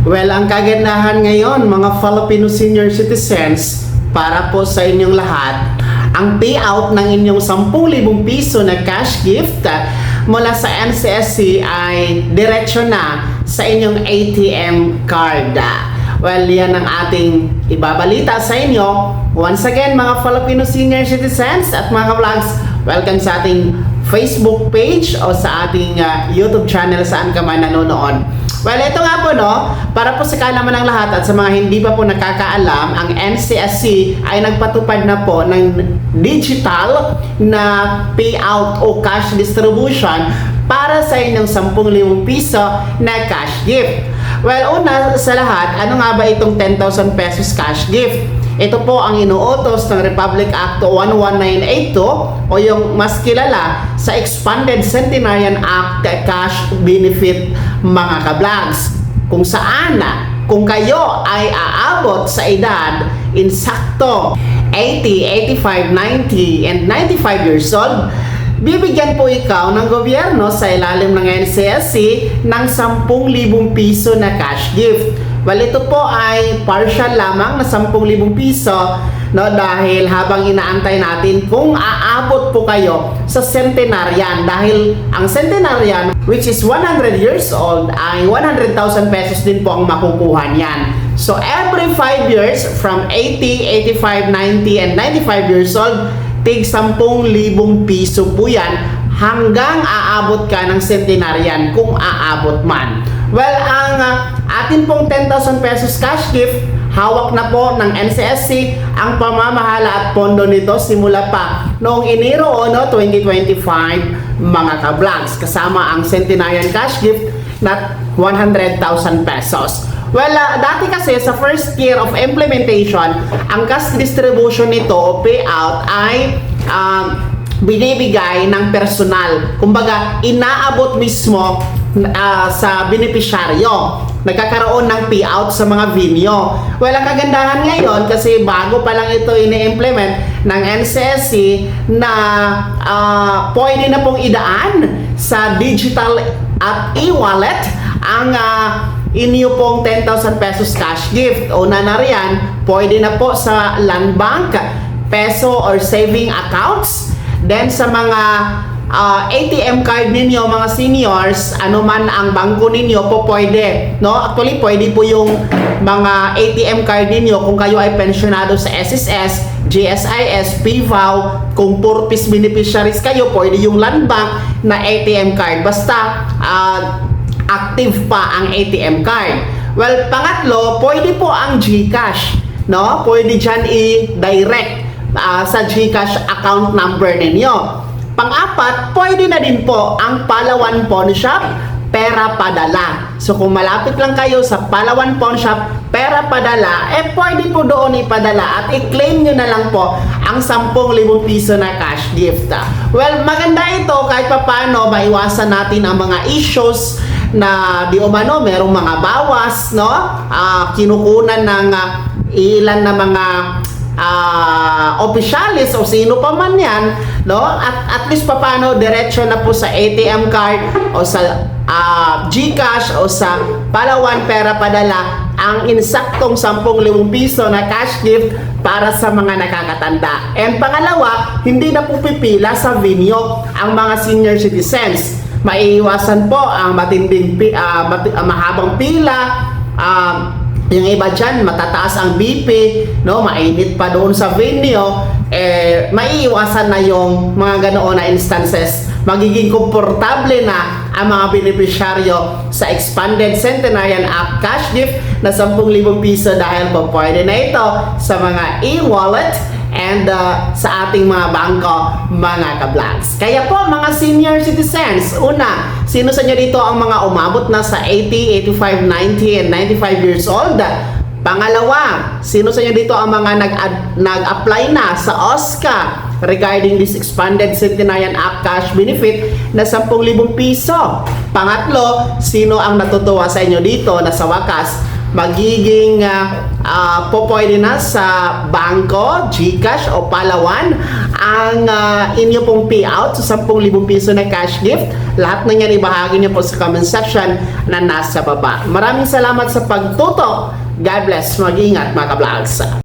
Well, ang kagandahan ngayon mga Filipino senior citizens para po sa inyong lahat, ang payout ng inyong 10,000 piso na cash gift mula sa NCSC ay diretso na sa inyong ATM card. Well, yan ang ating ibabalita sa inyo. Once again, mga Filipino senior citizens at mga vlogs, welcome sa ating Facebook page o sa ating YouTube channel saan ka man nanonood. Well, ito nga po para po sa kaalaman ng lahat at sa mga hindi pa po nakakaalam, ang NCSC ay nagpatupad na po ng digital na payout o cash distribution para sa inyong 10,000 piso na cash gift. Well, una sa lahat, ano nga ba itong 10,000 pesos cash gift? Ito po ang inuutos ng Republic Act 11982 o yung mas kilala sa Expanded Centenarian Act Cash Benefit mga kablags. Kung saan kung kayo ay aabot sa edad insakto 80, 85, 90 and 95 years old, bibigyan po ikaw ng gobyerno sa ilalim ng NCSC ng 10,000 piso na cash gift. Well, ito po ay partial lamang na 10,000 piso dahil habang inaantay natin kung aabot po kayo sa centenarian, dahil ang centenarian which is 100 years old ay 100,000 pesos din po ang makukuha niyan. So every 5 years from 80, 85, 90 and 95 years old, tig 10,000 piso po yan hanggang aabot ka ng centenarian kung aabot man. Well, ang atin pong 10,000 pesos cash gift, hawak na po ng NCSC ang pamamahala at pondo nito simula pa noong Enero 2025 mga ka-vlogs, kasama ang centenarian cash gift na 100,000 pesos. Well, dati kasi sa first year of implementation, ang cash distribution nito o payout ay binibigay ng personal. Kumbaga, inaabot mismo sa beneficiaryo. Nagkakaroon ng payout sa mga venue. Well, ang kagandahan ngayon kasi bago pa lang ito ini-implement ng NCSC na pwede na pong idaan sa digital at e-wallet ang inyo pong 10,000 pesos cash gift. Una na riyan, pwede na po sa land bank, peso or saving accounts. Then sa mga ATM card ninyo mga seniors, anuman ang bangko ninyo po pwede. Actually, pwede po yung mga ATM card ninyo kung kayo ay pensionado sa SSS, GSIS, PVAW, kung purpose beneficiaries kayo, pwede yung land bank na ATM card. Basta active pa ang ATM card. Well, pangatlo, pwede po ang GCash. Pwede dyan i-direct sa GCash account number ninyo. Pang-apat, pwede na din po ang Palawan Pawn Shop, pera padala. So kung malapit lang kayo sa Palawan Pawn Shop, pera padala, pwede po doon ipadala at i-claim nyo na lang po ang 10,000 piso na cash gift. Well, maganda ito kahit paano maiwasan natin ang mga issues na di umano merong mga bawas, kinukunan ng ilan na mga opisyalis o sino pa man yan, at least paano diretso na po sa ATM card o sa GCash o sa Palawan pera padala ang insaktong 10,000 piso na cash gift para sa mga nakakatanda. And pangalawa, hindi na po pipila sa venue ang mga senior citizens. Maiiwasan po ang matinding mahabang pila. Yung iba dyan, matataas ang BP, mainit pa doon sa venue, maiiwasan na yung mga ganoon na instances. Magiging komportable na ang mga beneficiaryo sa Expanded Centenarian Act Cash Gift na 10,000 piso dahil po pwede na ito sa mga e-wallet and sa ating mga bangko, mga ka-vlogs. Kaya po mga senior citizens, una, sino sa inyo dito ang mga umabot na sa 80, 85, 90 and 95 years old? Pangalawa, sino sa inyo dito ang mga nag-apply na sa OSCA regarding this Expanded Centenarian Act Cash Benefit na 10,000 piso? Pangatlo, sino ang natutuwa sa inyo dito na sa wakas magiging pwede na sa bangko, GCash o Palawan ang inyo pong payout sa 10,000 piso na cash gift. Lahat ng yan ibahagi niyo po sa comment section na nasa baba. Maraming salamat sa pagtutok. God bless. Mag-ingat mga ka-vlogs.